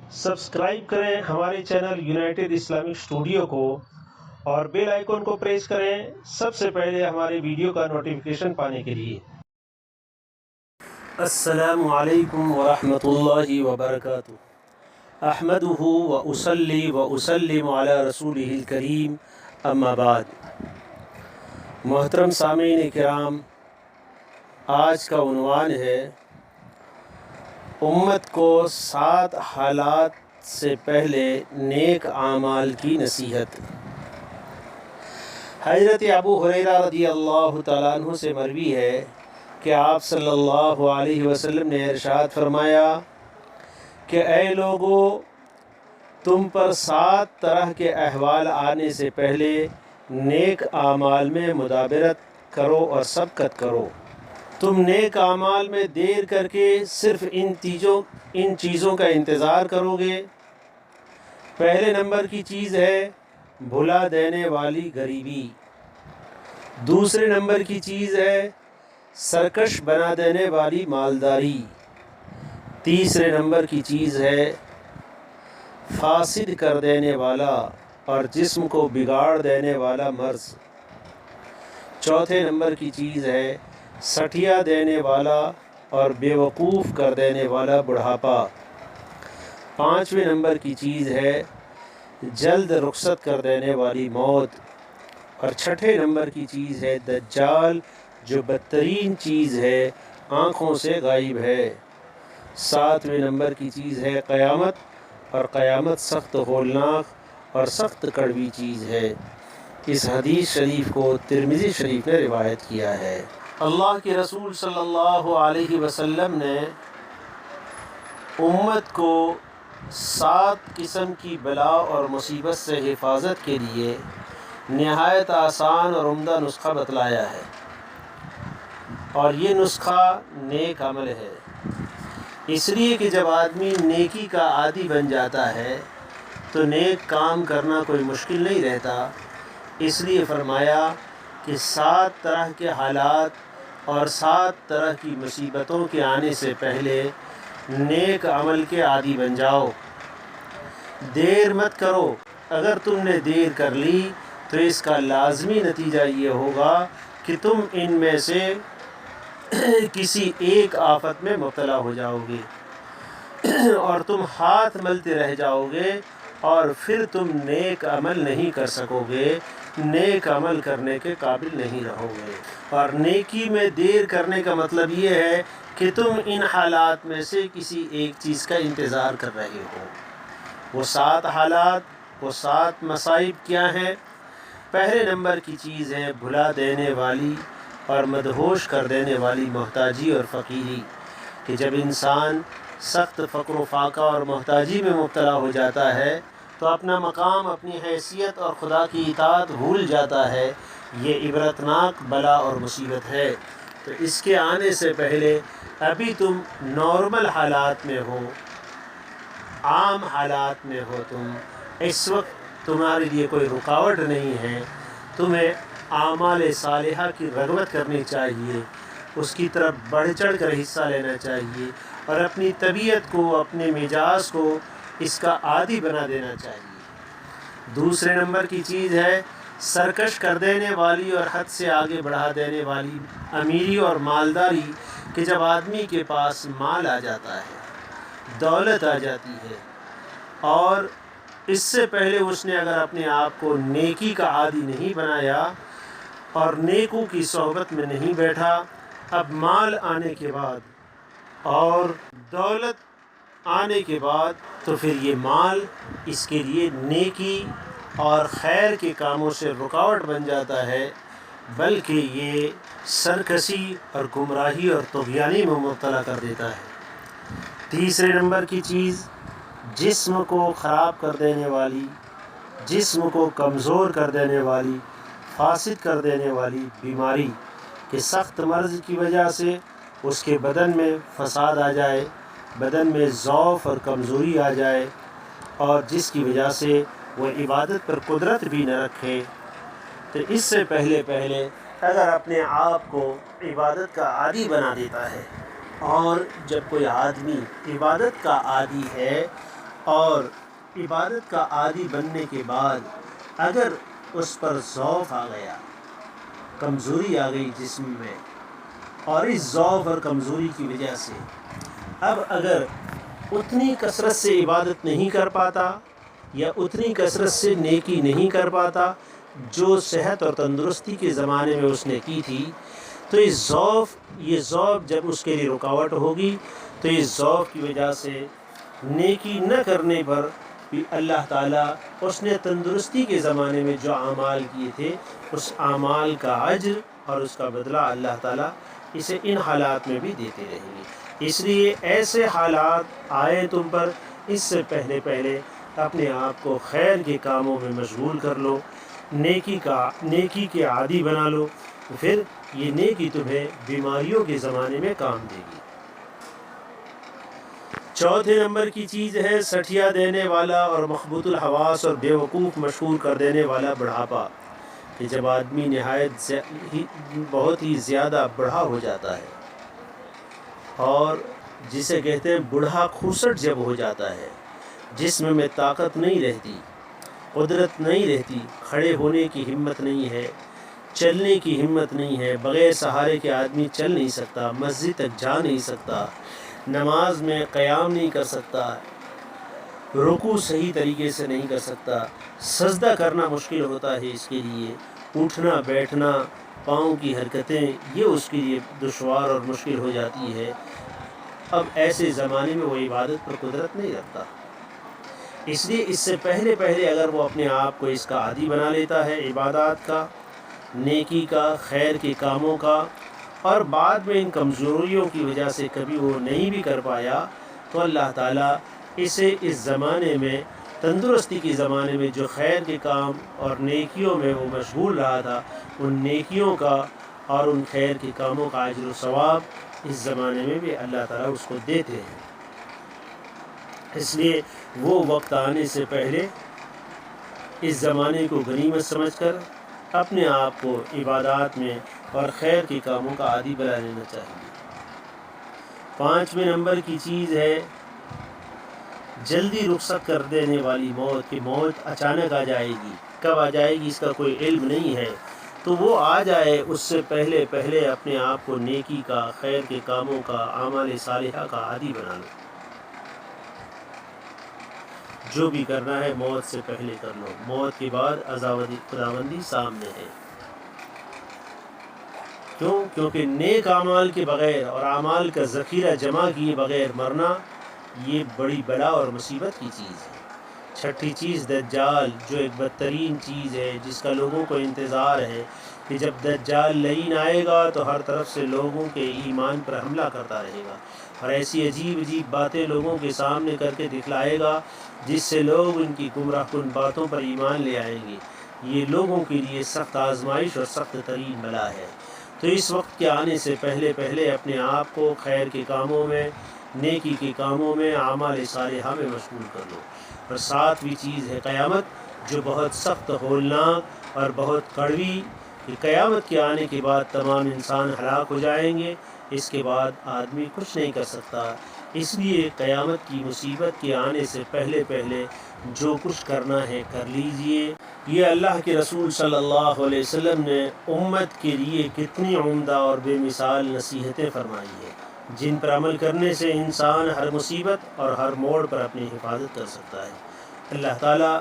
Subscribe करें हमारे channel United Islamic studio को और बेल आइकन को प्रेस करें सबसे पहले हमारे वीडियो का नोटिफिकेशन पाने के लिए। अस्सलामु अलैकुम व रहमतुल्लाहि व बरकातुहू। अहमदुहु व उसल्ली व उसल्लिमु अला रसूलिहिल करीम, अम्मा बाद। मोहतरम सामीन किराम, आज का उन्वान है उम्मत को 7 हालात से पहले नेक आमाल की नसीहत। हज़रत अबू हुरैरा रज़ियल्लाहु तआला अन्हु से मरवी है कि आप सल्लल्लाहु अलैहि वसल्लम ने इरशाद फरमाया कि ऐ लोगो, तुम पर 7 तरह के अहवाल आने से पहले नेक आमाल में मुदाबरत करो और सबकत करो। तुम नेक आमाल में देर करके सिर्फ इन चीज़ों का इंतज़ार करोगे। पहले नंबर की चीज़ है भुला देने वाली गरीबी। दूसरे नंबर की चीज़ है सरकश बना देने वाली मालदारी। तीसरे नंबर की चीज़ है फासिद कर देने वाला और जिस्म को बिगाड़ देने वाला मर्ज़। चौथे नंबर की चीज़ है सठिया देने वाला और बेवकूफ़ कर देने वाला बुढ़ापा। पाँचवें नंबर की चीज़ है जल्द रुखसत कर देने वाली मौत। और छठे नंबर की चीज़ है दज्जाल, जो बदतरीन चीज़ है, आँखों से गायब है। सातवें नंबर की चीज़ है क़यामत, और क़यामत सख्त होलनाक और सख्त कड़वी चीज़ है। इस हदीस शरीफ को तिरमिज़ी शरीफ ने रिवायत किया है। अल्लाह के रसूल सल्लल्लाहु अलैहि वसल्लम ने उम्मत को 7 किस्म की बला और मुसीबत से हिफाजत के लिए नहायत आसान और उम्दा नुस्खा बतलाया है, और ये नुस्खा नेक अमल है। इसलिए कि जब आदमी नेकी का आदी बन जाता है तो नेक काम करना कोई मुश्किल नहीं रहता। इसलिए फरमाया कि 7 तरह के हालात और 7 तरह की मुसीबतों के आने से पहले नेक अमल के आदी बन जाओ। देर मत करो। अगर तुमने देर कर ली तो इसका लाजमी नतीजा ये होगा कि तुम इनमें से किसी एक आफत में मुब्तला हो जाओगे और तुम हाथ मलते रह जाओगे, और फिर तुम नेक अमल नहीं कर सकोगे, नेक अमल करने के काबिल नहीं रहोगे। और नेकी में देर करने का मतलब ये है कि तुम इन हालात में से किसी एक चीज़ का इंतज़ार कर रहे हो। वो 7 हालात, वो 7 मसाइब क्या हैं? पहले नंबर की चीज़ है भुला देने वाली और मदहोश कर देने वाली मोहताजी और फ़कीरी, कि जब इंसान सख्त फ़क्र फाका और मोहताजी में मुब्तला हो जाता है तो अपना मकाम, अपनी हैसियत और खुदा की इताअत भूल जाता है। ये इबरतनाक बला और मुसीबत है। तो इसके आने से पहले अभी तुम नॉर्मल हालात में हो, आम हालात में हो, तुम इस वक्त तुम्हारे लिए कोई रुकावट नहीं है। तुम्हें आमाल सालिहा की रग़बत करनी चाहिए, उसकी तरफ बढ़ चढ़ कर हिस्सा लेना चाहिए, और अपनी तबीयत को, अपने मिजाज को इसका आदी बना देना चाहिए। दूसरे नंबर की चीज़ है सरकश कर देने वाली और हद से आगे बढ़ा देने वाली अमीरी और मालदारी, कि जब आदमी के पास माल आ जाता है, दौलत आ जाती है, और इससे पहले उसने अगर अपने आप को नेकी का आदी नहीं बनाया और नेकों की सोहबत में नहीं बैठा, अब माल आने के बाद और दौलत आने के बाद तो फिर ये माल इसके लिए नेकी और खैर के कामों से रुकावट बन जाता है, बल्कि ये सरकशी और गुमराही और तुग़यानी में मुब्तला कर देता है। तीसरे नंबर की चीज़ जिस्म को ख़राब कर देने वाली, जिस्म को कमज़ोर कर देने वाली, फासिद कर देने वाली बीमारी, कि सख्त मर्ज़ की वजह से उसके बदन में फ़साद आ जाए, बदन में ज़ौफ़ और कमज़ोरी आ जाए, और जिसकी वजह से वह इबादत पर कुदरत भी न रखे। तो इससे पहले अगर अपने आप को इबादत का आदी बना देता है, और जब कोई आदमी इबादत का आदी है اور عبادت کا عادی بننے کے بعد اگر اس پر ضعف آ گیا، کمزوری آ گئی جسم میں، اور اس ضعف اور کمزوری کی وجہ سے اب اگر اتنی کثرت سے عبادت نہیں کر پاتا یا اتنی کثرت سے نیکی نہیں کر پاتا جو صحت اور تندرستی کے زمانے میں اس نے کی تھی، تو یہ ضعف جب اس کے لیے رکاوٹ ہوگی تو اس ضعف کی وجہ سے نیکی نہ کرنے پر بھی اللہ تعالیٰ اس نے تندرستی کے زمانے میں جو اعمال کیے تھے اس اعمال کا اجر اور اس کا بدلہ اللہ تعالیٰ اسے ان حالات میں بھی دیتے رہیں گے۔ اس لیے ایسے حالات آئے تم پر، اس سے پہلے اپنے آپ کو خیر کے کاموں میں مشغول کر لو، نیکی کے عادی بنا لو، پھر یہ نیکی تمہیں بیماریوں کے زمانے میں کام دے گی۔ چوتھے نمبر کی چیز ہے سٹھیا دینے والا اور مخبوط الحواس اور بیوقوف مشہور کر دینے والا بڑھاپا، کہ جب آدمی نہایت بہت ہی زیادہ بڑھا ہو جاتا ہے اور جسے کہتے ہیں بوڑھا کھوسٹ جب ہو جاتا ہے، جسم میں طاقت نہیں رہتی، قدرت نہیں رہتی، کھڑے ہونے کی ہمت نہیں ہے، چلنے کی ہمت نہیں ہے، بغیر سہارے کے آدمی چل نہیں سکتا، مسجد تک جا نہیں سکتا، نماز میں قیام نہیں کر سکتا، رکوع صحیح طریقے سے نہیں کر سکتا، سجدہ کرنا مشکل ہوتا ہے، اس کے لیے اٹھنا بیٹھنا پاؤں کی حرکتیں یہ اس کے لیے دشوار اور مشکل ہو جاتی ہے۔ اب ایسے زمانے میں وہ عبادت پر قدرت نہیں رکھتا، اس لیے اس سے پہلے اگر وہ اپنے آپ کو اس کا عادی بنا لیتا ہے، عبادات کا، نیکی کا، خیر کے کاموں کا، اور بعد میں ان کمزوریوں کی وجہ سے کبھی وہ نہیں بھی کر پایا، تو اللہ تعالیٰ اسے اس زمانے میں تندرستی کے زمانے میں جو خیر کے کام اور نیکیوں میں وہ مشغول رہا تھا، ان نیکیوں کا اور ان خیر کے کاموں کا اجر و ثواب اس زمانے میں بھی اللہ تعالیٰ اس کو دیتے ہیں۔ اس لیے وہ وقت آنے سے پہلے اس زمانے کو غنیمت سمجھ کر اپنے آپ کو عبادات میں اور خیر کے کاموں کا عادی بنا لینا چاہیے۔ پانچویں نمبر کی چیز ہے جلدی رخصت کر دینے والی موت، کہ موت اچانک آ جائے گی، کب آ جائے گی اس کا کوئی علم نہیں ہے، تو وہ آ جائے اس سے پہلے اپنے آپ کو نیکی کا، خیر کے کاموں کا، اعمال صالحہ کا عادی بنا لو۔ جو بھی کرنا ہے موت سے پہلے کر لو، موت کے بعد عذاب خداوندی سامنے ہے۔ کیونکہ نیک اعمال کے بغیر اور اعمال کا ذخیرہ جمع کیے بغیر مرنا یہ بڑی بلا اور مصیبت کی چیز ہے۔ چھٹی چیز دجال، جو ایک بدترین چیز ہے جس کا لوگوں کو انتظار ہے کہ جب دجال لعین آئے گا تو ہر طرف سے لوگوں کے ایمان پر حملہ کرتا رہے گا اور ایسی عجیب باتیں لوگوں کے سامنے کر کے دکھلائے گا جس سے لوگ ان کی گمراہ کن باتوں پر ایمان لے آئیں گے۔ یہ لوگوں کے لیے سخت آزمائش اور سخت ترین بلا ہے۔ تو اس وقت کے آنے سے پہلے اپنے آپ کو خیر کے کاموں میں، نیکی کے کاموں میں، اعمال صالحہ میں مشغول کر لو۔ اور ساتویں چیز ہے قیامت، جو بہت سخت ہولناک اور بہت کڑوی، کہ قیامت کے آنے کے بعد تمام انسان ہلاک ہو جائیں گے، اس کے بعد آدمی کچھ نہیں کر سکتا۔ اس لیے قیامت کی مصیبت کے آنے سے پہلے جو کچھ کرنا ہے کر لیجئے۔ یہ اللہ کے رسول صلی اللہ علیہ وسلم نے امت کے لیے کتنی عمدہ اور بے مثال نصیحتیں فرمائی ہیں، جن پر عمل کرنے سے انسان ہر مصیبت اور ہر موڑ پر اپنی حفاظت کر سکتا ہے۔ اللہ تعالی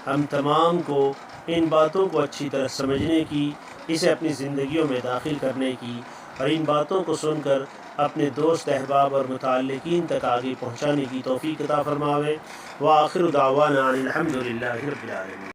ہم تمام کو ان باتوں کو اچھی طرح سمجھنے کی، اسے اپنی زندگیوں میں داخل کرنے کی، اور ان باتوں کو سن کر اپنے دوست احباب اور متعلقین تک آگے پہنچانے کی توفیق عطا فرماوے۔ وآخر دعوانا ان الحمد للہ رب العالمین۔